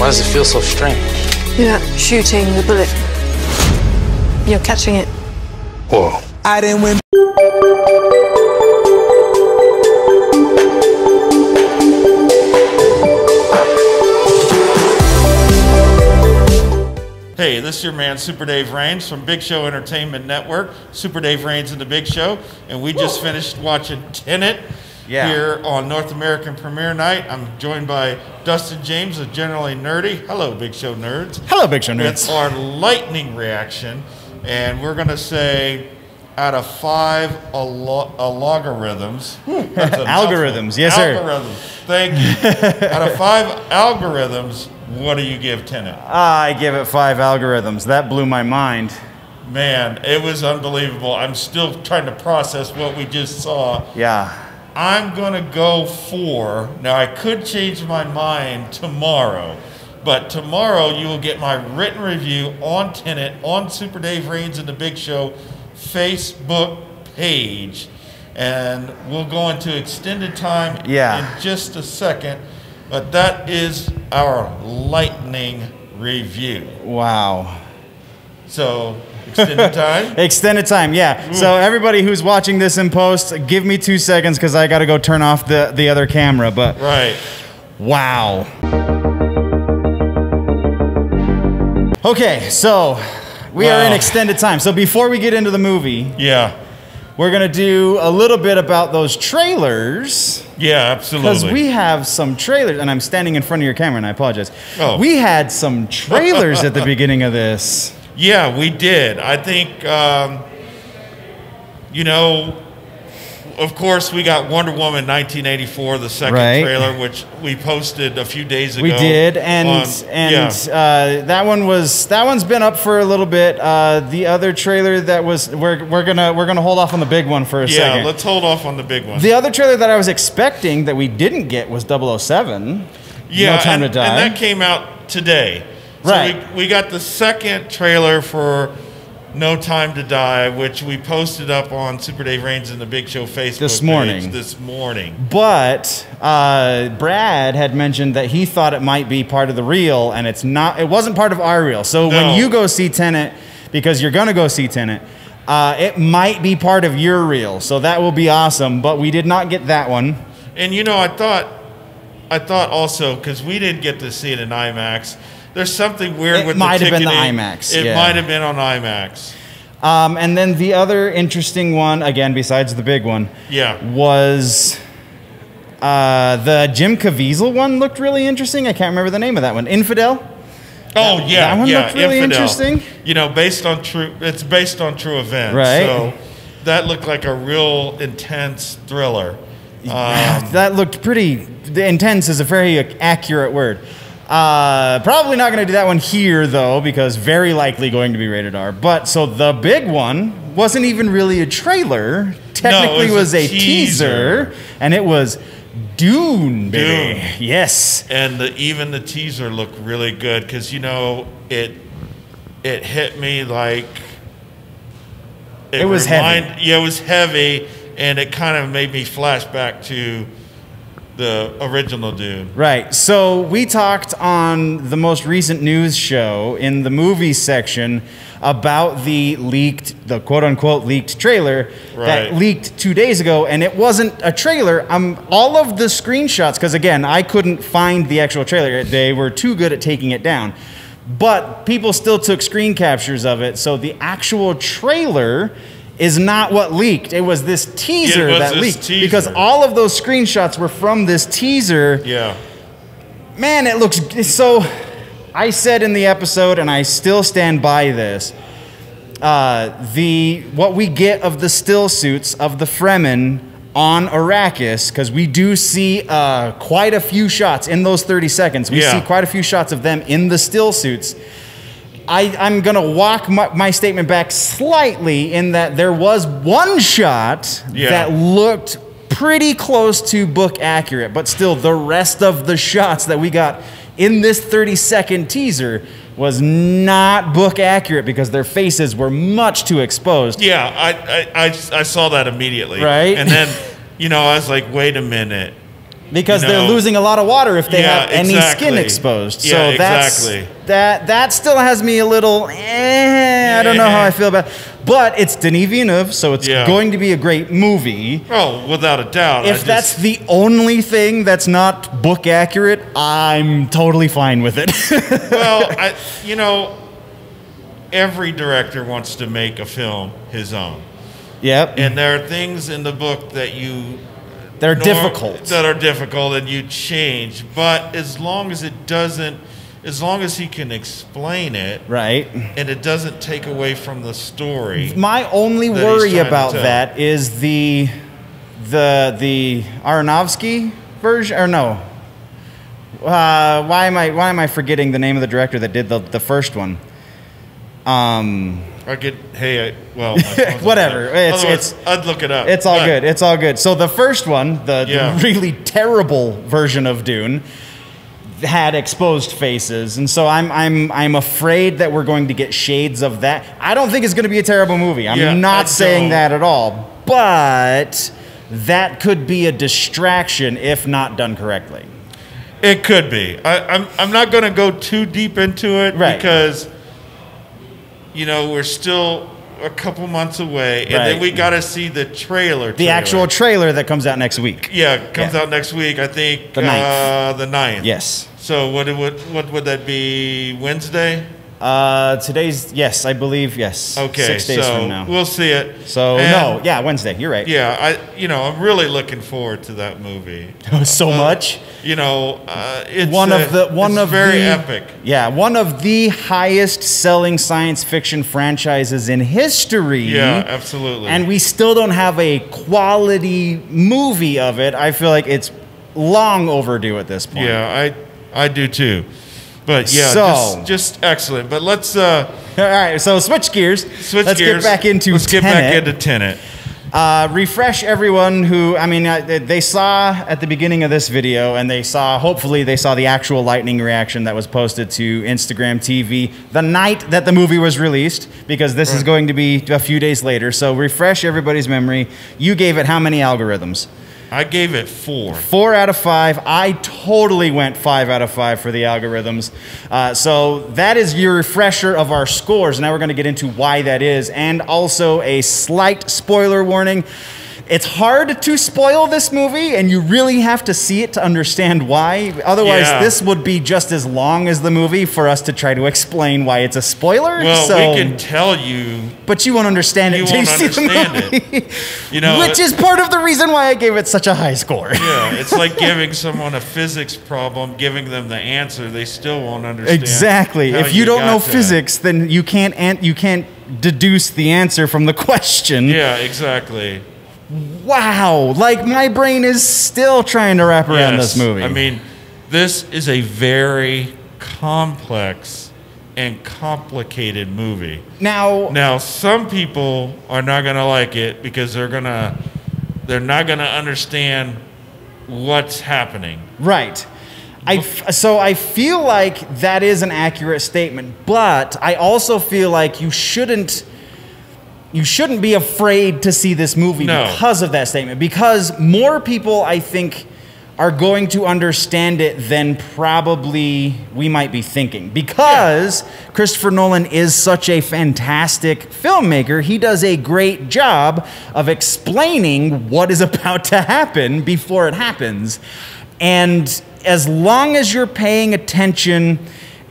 Why does it feel so strange? You're not shooting the bullet. You're catching it. Whoa. I didn't win. Hey, this is your man, Super Dave Raines from Big Show Entertainment Network. Super Dave Raines and the Big Show. And we just finished watching Tenet here on North American Premiere Night. I'm joined by Dustin James of Generally Nerdy. Hello, Big Show Nerds. Hello, Big Show Nerds. It's our lightning reaction. And we're going to say out of 5 logarithms. Algorithms, yes, sir. Algorithms. Thank you. Out of 5 algorithms, what do you give Tenet? I give it 5 algorithms. That blew my mind. Man, it was unbelievable. I'm still trying to process what we just saw. Yeah. I'm going to go 4. Now, I could change my mind tomorrow, but tomorrow you will get my written review on Tenet on Super Dave Raines and the Big Show Facebook page. And we'll go into extended time in just a second. But that is our lightning review. Wow. So, extended time? Extended time, yeah. So everybody who's watching this in post, give me 2 seconds because I got to go turn off the other camera. But wow. Okay, so we are in extended time. So before we get into the movie, we're going to do a little bit about those trailers. Yeah, absolutely. Because we have some trailers, and I'm standing in front of your camera, and I apologize. Oh. We had some trailers at the beginning of this. Yeah, we did. I think, you know, of course, we got Wonder Woman 1984, the second trailer, which we posted a few days ago. We did, and that one's been up for a little bit. The other trailer that was we're gonna hold off on the big one for a second. Yeah, let's hold off on the big one. The other trailer that I was expecting that we didn't get was 007. Yeah, No Time to Die. And that came out today. So we got the second trailer for No Time to Die, which we posted up on Super Dave Raines and the Big Show Facebook page this morning. But Brad had mentioned that he thought it might be part of the reel, and it's not. It wasn't part of our reel. So when you go see Tenet, because you're gonna go see Tenet, it might be part of your reel. So that will be awesome. But we did not get that one. And you know, I thought also, because we didn't get to see it in IMAX. There's something weird with the ticketing. It might have been the IMAX. It might have been on IMAX. And then the other interesting one, again, besides the big one, was the Jim Caviezel one looked really interesting. I can't remember the name of that one. Infidel? Oh, yeah. That one looked really interesting. You know, it's based on true events. Right. So that looked like a real intense thriller. That looked pretty intense is a very accurate word. Probably not going to do that one here, though, because very likely going to be rated R. But so the big one wasn't even really a trailer. Technically, it was a teaser, and it was Dune, baby. Dune. Yes. And even the teaser looked really good because, you know, it hit me like it was heavy. Yeah, it was heavy, and it kind of made me flash back to the original Dune. Right. So we talked on the most recent news show in the movie section about the quote-unquote leaked trailer that leaked 2 days ago, and it wasn't a trailer. All of the screenshots, because again, I couldn't find the actual trailer. They were too good at taking it down. But people still took screen captures of it, so the actual trailer is not what leaked. It was this teaser that leaked. Because all of those screenshots were from this teaser. Yeah. Man, it looks so. I said in the episode, and I still stand by this, what we get of the still suits of the Fremen on Arrakis, because we do see quite a few shots in those 30 seconds. We see quite a few shots of them in the still suits. I'm going to walk my statement back slightly in that there was one shot that looked pretty close to book accurate, but still the rest of the shots that we got in this 30-second teaser was not book accurate because their faces were much too exposed. Yeah, I saw that immediately. Right? And then, you know, I was like, wait a minute. Because You know? they're losing a lot of water if they Yeah, have any exactly. skin exposed. Yeah, So exactly. that still has me a little, I don't know how I feel about it. But it's Denis Villeneuve, so it's going to be a great movie. Oh, without a doubt. If that's the only thing that's not book accurate, I'm totally fine with it. Well, you know, every director wants to make a film his own. Yep. And there are things in the book that they're difficult. That are difficult and you change. But as long as he can explain it, right, and it doesn't take away from the story. My only worry about that is the Aronofsky version, or no. Why am I forgetting the name of the director that did the first one? Whatever. I'd look it up. It's all good. It's all good. So the first one, the really terrible version of Dune, had exposed faces, and so I'm afraid that we're going to get shades of that. I don't think it's going to be a terrible movie. I'm not saying that at all, but that could be a distraction if not done correctly. It could be. I'm not going to go too deep into it because, you know, we're still a couple months away, and then we got to see the trailer. The actual trailer that comes out next week. Yeah, it comes out next week. I think the 9th. The 9th. Yes. So what would that be? Wednesday? Today's I believe yes. Okay, 6 days from now. We'll see it. So Wednesday. You're right. Yeah, I'm really looking forward to that movie. So much. You know, it's very epic. Yeah, one of the highest selling science fiction franchises in history. Yeah, absolutely. And we still don't have a quality movie of it. I feel like it's long overdue at this point. Yeah, I do too. But yeah, so, just excellent. But let's all right, so switch gears. Let's get back into Tenet. Refresh everyone who, they saw at the beginning of this video, and hopefully they saw the actual lightning reaction that was posted to Instagram TV the night that the movie was released, because this is going to be a few days later. So refresh everybody's memory. You gave it how many algorithms? I gave it 4. 4 out of 5. I totally went 5 out of 5 for the algorithms. So that is your refresher of our scores. Now we're going to get into why that is, and also a slight spoiler warning. It's hard to spoil this movie, and you really have to see it to understand why. Otherwise, this would be just as long as the movie for us to try to explain why it's a spoiler. Well, we can tell you, but you won't understand it until you see the movie. You know, which is part of the reason why I gave it such a high score. Yeah, it's like giving someone a physics problem, giving them the answer, they still won't understand. Exactly. If you don't know physics, then you can't deduce the answer from the question. Yeah, exactly. Wow, like my brain is still trying to wrap around this movie. I mean, this is a very complex and complicated movie. Now some people are not going to like it because they're not going to understand what's happening. Right. So I feel like that is an accurate statement, but I also feel like you shouldn't be afraid to see this movie because of that statement. Because more people, I think, are going to understand it than probably we might be thinking. Because Christopher Nolan is such a fantastic filmmaker, he does a great job of explaining what is about to happen before it happens. And as long as you're paying attention,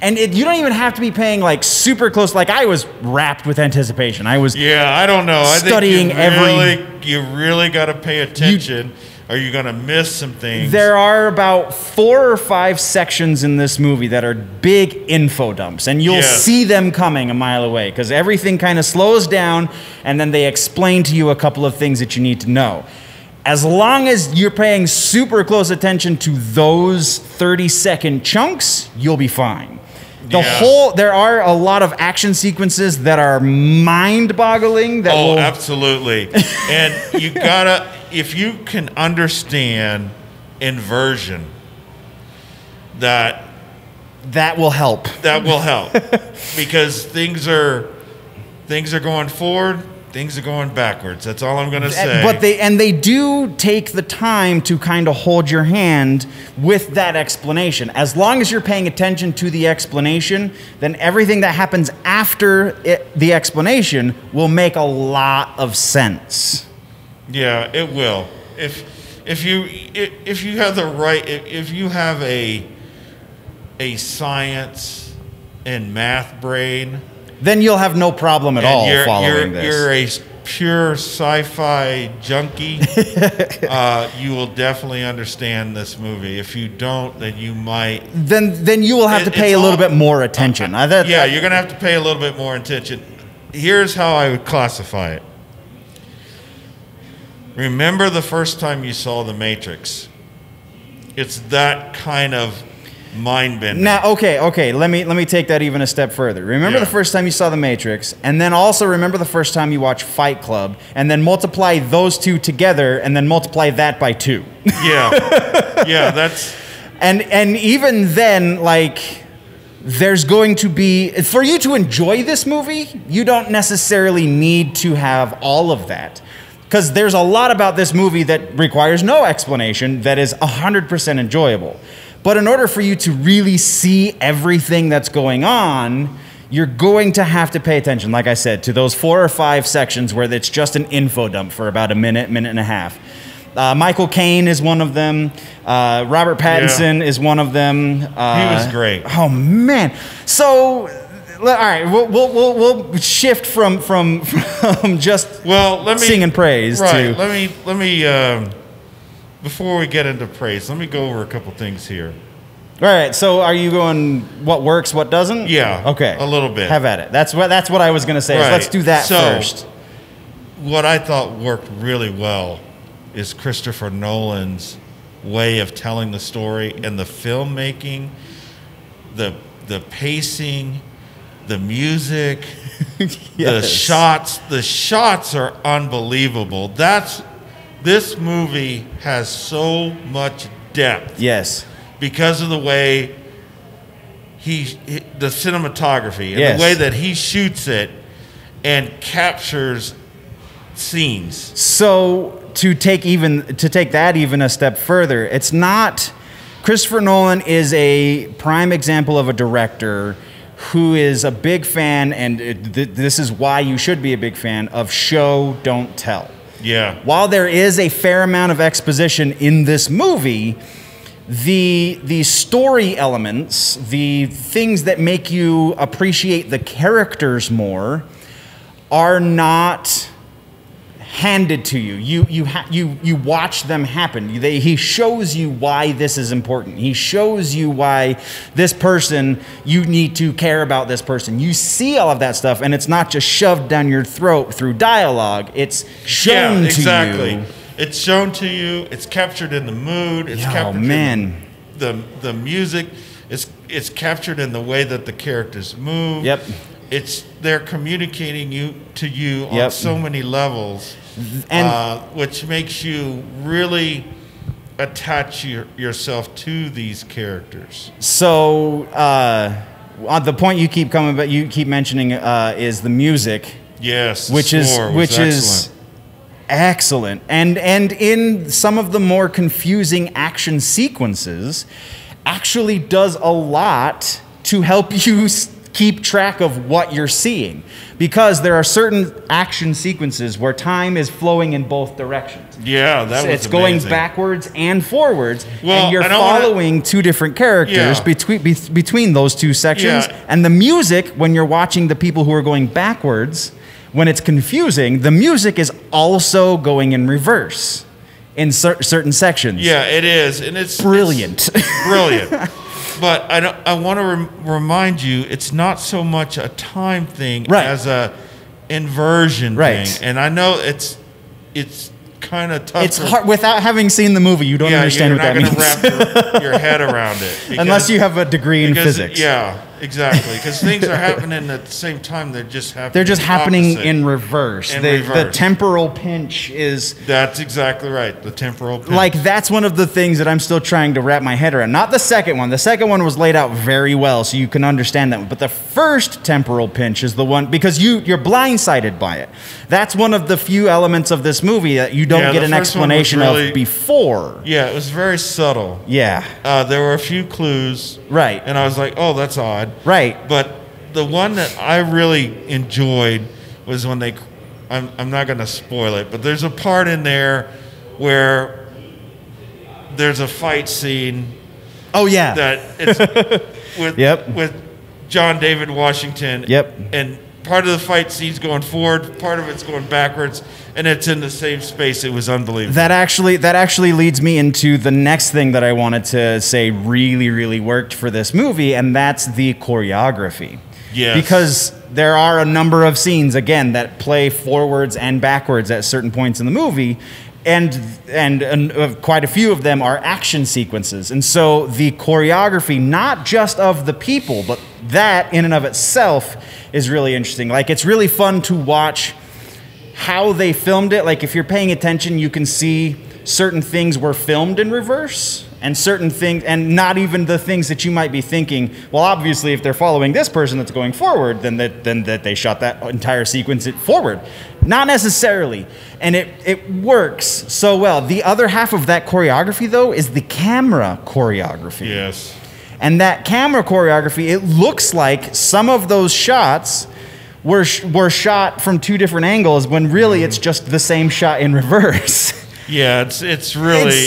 and you don't even have to be paying like super close. Like I was wrapped with anticipation. I was I don't know. Studying I think you really got to pay attention, or you're gonna miss some things. There are about 4 or 5 sections in this movie that are big info dumps, and you'll see them coming a mile away because everything kind of slows down, and then they explain to you a couple of things that you need to know. As long as you're paying super close attention to those 30-second chunks, you'll be fine. There are a lot of action sequences that are mind-boggling. Absolutely. And if you can understand inversion, that will help. That will help. Because things are going forward, things are going backwards. That's all I'm going to say. But they do take the time to kind of hold your hand with that explanation. As long as you're paying attention to the explanation, then everything that happens after the explanation will make a lot of sense. Yeah, it will. If you have the right, if you have a science and math brain, then you'll have no problem at all following this. You're a pure sci-fi junkie. You will definitely understand this movie. If you don't, then you might. Then you will have to pay a little bit more attention. You're going to have to pay a little bit more attention. Here's how I would classify it. Remember the first time you saw The Matrix? It's that kind of mind-bending. Now, okay. Let me take that even a step further. Remember the first time you saw The Matrix, and then also remember the first time you watched Fight Club, and then multiply those two together, and then multiply that by 2. Yeah, that's. And even then, like, there's going to be, for you to enjoy this movie, you don't necessarily need to have all of that. Because there's a lot about this movie that requires no explanation that is 100% enjoyable. But in order for you to really see everything that's going on, you're going to have to pay attention, like I said, to those 4 or 5 sections where it's just an info dump for about a minute and a half. Michael Caine is one of them. Robert Pattinson is one of them. He was great. Oh, man. So, all right, we'll shift from just singing praise to... Let me before we get into praise, let me go over a couple things here. All right, so are you going what works, what doesn't? Yeah. Okay. A little bit. Have at it. That's what I was going to say. Right. So let's do that first. What I thought worked really well is Christopher Nolan's way of telling the story and the filmmaking, the pacing, the music, Yes. the shots are unbelievable. This movie has so much depth. Yes. Because of the way the cinematography and Yes. the way that he shoots it and captures scenes. So to take that even a step further, it's not. Christopher Nolan is a prime example of a director who is a big fan, and this is why you should be a big fan of show, don't tell. Yeah. While there is a fair amount of exposition in this movie, the story elements, the things that make you appreciate the characters more, are not handed to you. You watch them happen. He shows you why this is important. He shows you why this person, you need to care about this person. You see all of that stuff, and it's not just shoved down your throat through dialogue. It's shown to you. It's shown to you. It's captured in the mood. It's captured in the music. It's captured in the way that the characters move. Yep. They're communicating to you on so many levels. And which makes you really attach yourself to these characters. So, the point you keep mentioning is the music. Yes, which is excellent. And in some of the more confusing action sequences, actually does a lot to help you keep track of what you're seeing, because there are certain action sequences where time is flowing in both directions. Yeah, it's going amazing. Backwards and forwards, well, and you're following two different characters between those two sections. Yeah. And the music, when you're watching the people who are going backwards, when it's confusing, the music is also going in reverse in certain sections. Yeah, it is, and it's brilliant. It's brilliant. But I want to remind you, it's not so much a time thing as a inversion thing. And I know it's kind of tough. It's hard without having seen the movie. You don't understand what that means. You're not going to wrap your head around it unless you have a degree in physics. exactly. Because things are happening at the same time. They're just happening. They're just happening opposite. in reverse. The temporal pinch is. That's exactly right. The temporal pinch. Like, that's one of the things that I'm still trying to wrap my head around. Not the second one. The second one was laid out very well, so you can understand that one. But the first temporal pinch is the one, because you're blindsided by it. That's one of the few elements of this movie that you don't get an explanation of before. Yeah, it was very subtle. Yeah. There were a few clues. Right. And I was like, oh, that's odd. Right. But the one that I really enjoyed was when they, I'm not going to spoil it, but there's a part in there where there's a fight scene. Oh, yeah. That it's with John David Washington. Yep. And part of the fight scene's going forward, part of it's going backwards, and it's in the same space. It was unbelievable. That actually leads me into the next thing that I wanted to say really, really worked for this movie, and that's the choreography. Yes. Because there are a number of scenes, again, that play forwards and backwards at certain points in the movie, and quite a few of them are action sequences. And so the choreography, not just of the people, but that in and of itself is really interesting. Like, it's really fun to watch how they filmed it. Like, if you're paying attention, you can see certain things were filmed in reverse, and certain things, and not even the things that you might be thinking, well, obviously, if they're following this person that's going forward, then that they shot that entire sequence forward. Not necessarily. And it works so well. The other half of that choreography, though, is the camera choreography. Yes. And that camera choreography, it looks like some of those shots were shot from two different angles, when really it's just the same shot in reverse. Yeah, it's really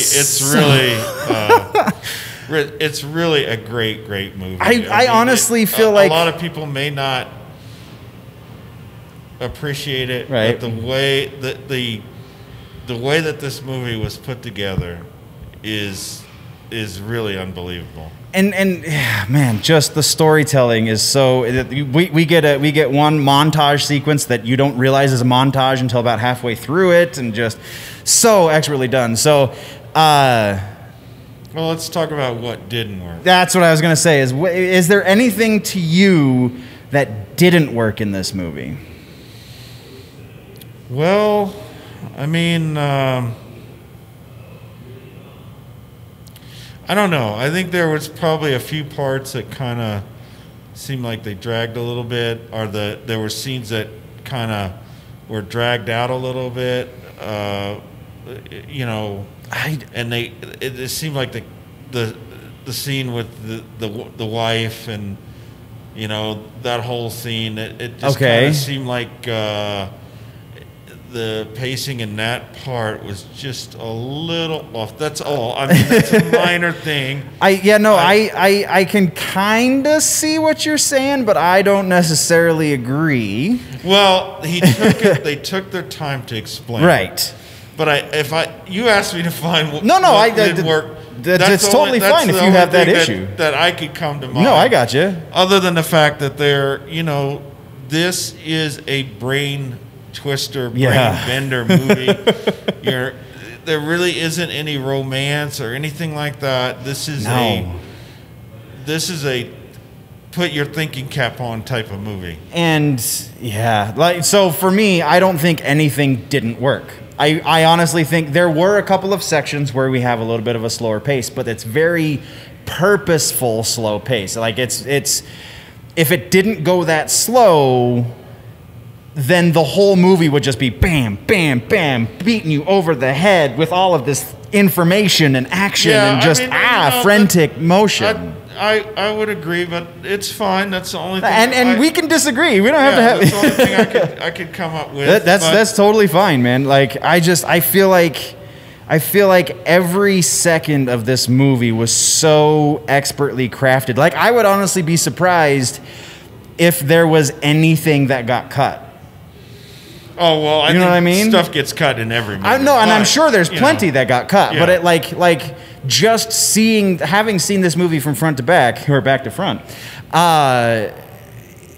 a great movie. I honestly feel like a lot of people may not appreciate it, right. But the way that this movie was put together is really unbelievable. And man, just the storytelling is so. We get one montage sequence that you don't realize is a montage until about halfway through it, and just so expertly done. So, well, let's talk about what didn't work. That's what I was gonna say. Is there anything to you that didn't work in this movie? Well, I mean. I don't know. I think there was probably a few parts that kind of seemed like they dragged a little bit, or there were scenes that kind of were dragged out a little bit. You know, and it seemed like the scene with the wife, and you know, that whole scene. It just kind of seemed like the pacing in that part was just a little off. That's all. I mean, that's a minor thing. I can kind of see what you're saying, but I don't necessarily agree. Well, they took their time to explain. Right. But you asked me to find what didn't work. That's totally fine if you have that issue. That I could come to mind. No, I got you. Other than the fact that this is a brain twister, brain bender movie. There really isn't any romance or anything like that. This is a put your thinking cap on type of movie. And so for me, I don't think anything didn't work. I honestly think there were a couple of sections where we have a little bit of a slower pace, but it's very purposeful slow pace. Like it's if it didn't go that slow, then the whole movie would just be bam, bam, bam, beating you over the head with all of this information and action and just frantic motion. I would agree, but it's fine. That's the only thing. And we can disagree. We don't have to have. That's the only thing I could come up with. That's totally fine, man. Like I feel like every second of this movie was so expertly crafted. Like, I would honestly be surprised if there was anything that got cut. Oh, well, you know what I mean? Stuff gets cut in every movie. I know, and I'm sure there's plenty that got cut. Yeah. But it just having seen this movie from front to back, or back to front,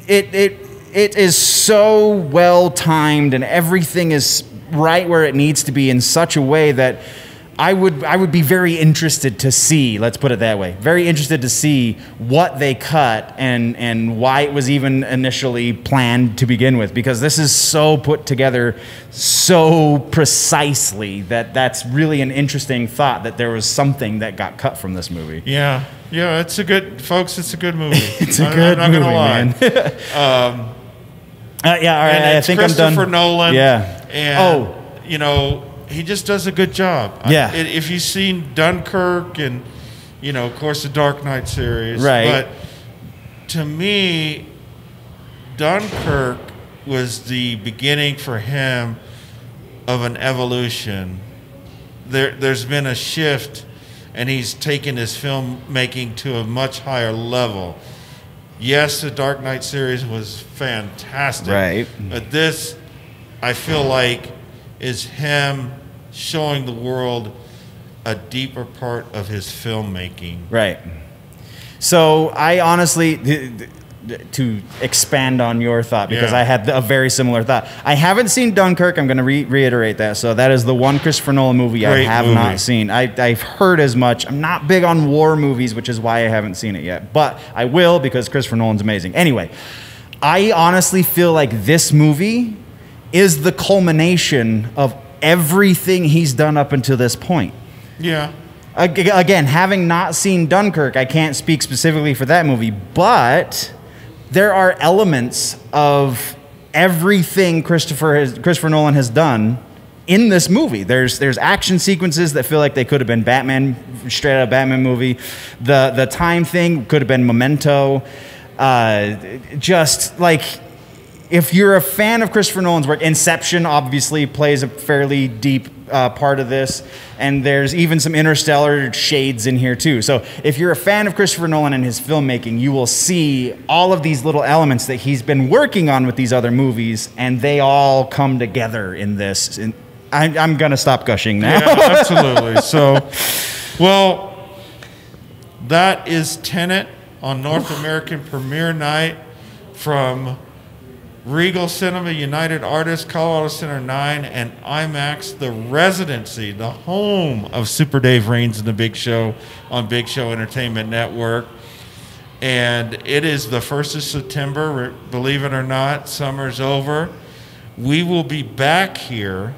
it is so well timed, and everything is right where it needs to be in such a way that I would be very interested to see, let's put it that way, very interested to see what they cut and why it was even initially planned to begin with, because this is so put together so precisely that's really an interesting thought that there was something that got cut from this movie. Yeah, it's a good movie. It's a good movie, man. All right, I think I'm done. Christopher Nolan. Yeah. And, he just does a good job. Yeah. If you've seen Dunkirk and, of course, the Dark Knight series. Right. But to me, Dunkirk was the beginning for him of an evolution. There's been a shift, and he's taken his filmmaking to a much higher level. Yes, the Dark Knight series was fantastic. Right. But this, I feel like, is him showing the world a deeper part of his filmmaking. Right. So I honestly, to expand on your thought, because I had a very similar thought. I haven't seen Dunkirk. I'm going to reiterate that. So that is the one Christopher Nolan movie I have not seen. I've heard as much. I'm not big on war movies, which is why I haven't seen it yet. But I will, because Christopher Nolan's amazing. Anyway, I honestly feel like this movie is the culmination of everything he's done up until this point. Yeah. Again, having not seen Dunkirk, I can't speak specifically for that movie, but there are elements of everything Christopher Nolan has done in this movie. There's action sequences that feel like they could have been Batman, straight out of Batman movie. The time thing could have been Memento. Just like, if you're a fan of Christopher Nolan's work, Inception obviously plays a fairly deep part of this, and there's even some Interstellar shades in here too. So if you're a fan of Christopher Nolan and his filmmaking, you will see all of these little elements that he's been working on with these other movies, and they all come together in this. And I'm going to stop gushing now. Yeah, absolutely. So, well, that is Tenet on North American premiere night from Regal Cinema, United Artists, Colorado Center 9, and IMAX, the residency, the home of Super Dave Raines and the Big Show on Big Show Entertainment Network. And it is the 1st of September. Believe it or not, summer's over. We will be back here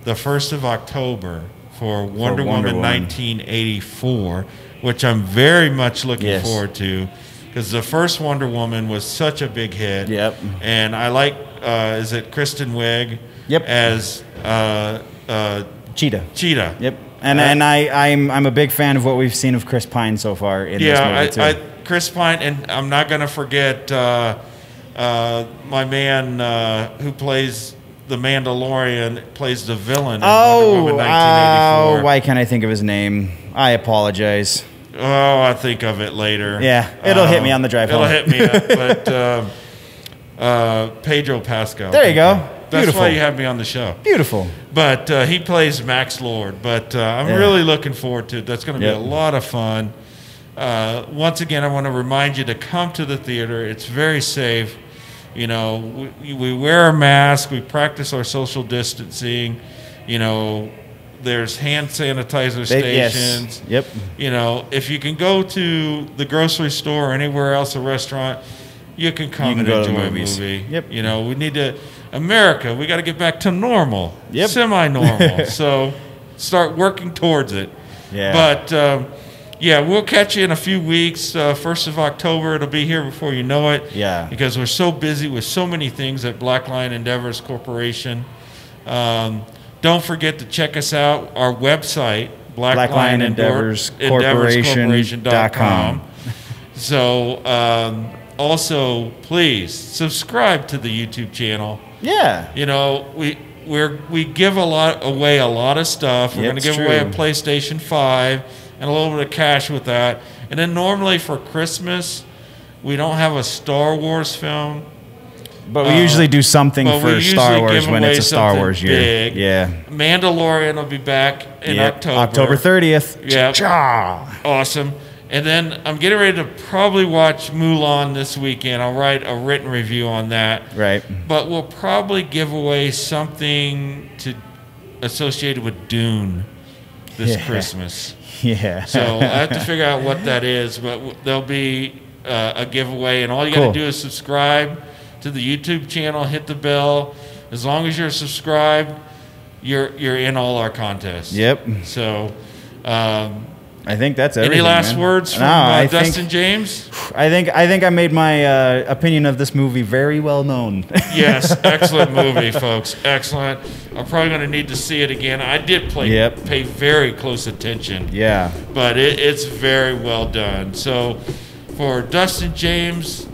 the 1st of October for Wonder Woman 1984, which I'm very much looking forward to. Because the first Wonder Woman was such a big hit. Yep. And I like, is it Kristen Wiig? Yep. As Cheetah. Cheetah. Yep. And I'm a big fan of what we've seen of Chris Pine so far in this movie too. Chris Pine, and I'm not going to forget my man who plays the Mandalorian, plays the villain in Wonder Woman 1984. Why can't I think of his name? I apologize. Oh, I'll think of it later. Yeah, it'll hit me on the drive home. It'll hit me up, but Pedro Pascal. There you go. That's Beautiful. why you have me on the show. Beautiful. But he plays Max Lord. But I'm really looking forward to it. That's going to be a lot of fun. Once again, I want to remind you to come to the theater. It's very safe. You know, we wear a mask. We practice our social distancing. You know, there's hand sanitizer stations. Yes. Yep. You know, if you can go to the grocery store or anywhere else, a restaurant, you can come and enjoy a movie. Yep. You know, we need to, America, we got to get back to normal. Yep. Semi-normal. So start working towards it. Yeah. But, yeah, we'll catch you in a few weeks. 1st of October, it'll be here before you know it. Yeah. Because we're so busy with so many things at Black Lion Endeavors Corporation. Don't forget to check us out. Our website, blacklionendeavorscorporation.com. So, also, please subscribe to the YouTube channel. Yeah. You know, we give away a lot of stuff. We're going to give away a PlayStation 5 and a little bit of cash with that. And then normally for Christmas, we don't have a Star Wars film. But we usually do something for Star Wars when it's a Star Wars year. Big. Yeah. Mandalorian will be back in October. October 30th. Yeah. Awesome. And then I'm getting ready to probably watch Mulan this weekend. I'll write a written review on that. Right. But we'll probably give away something associated with Dune. this Christmas. Yeah. So I have to figure out what that is, but there'll be a giveaway, and all you got to do is subscribe to the YouTube channel, hit the bell. As long as you're subscribed, you're in all our contests. Yep. So, I think that's everything. Any last words from Dustin James? I think I made my opinion of this movie very well known. Yes, excellent movie, folks. Excellent. I'm probably going to need to see it again. I did pay very close attention. Yeah. But it's very well done. So, for Dustin James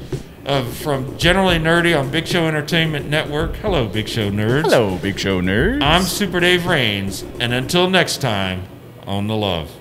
from Generally Nerdy on Big Show Entertainment Network. Hello, Big Show Nerds. Hello, Big Show Nerds. I'm Super Dave Raines, and until next time, on the love.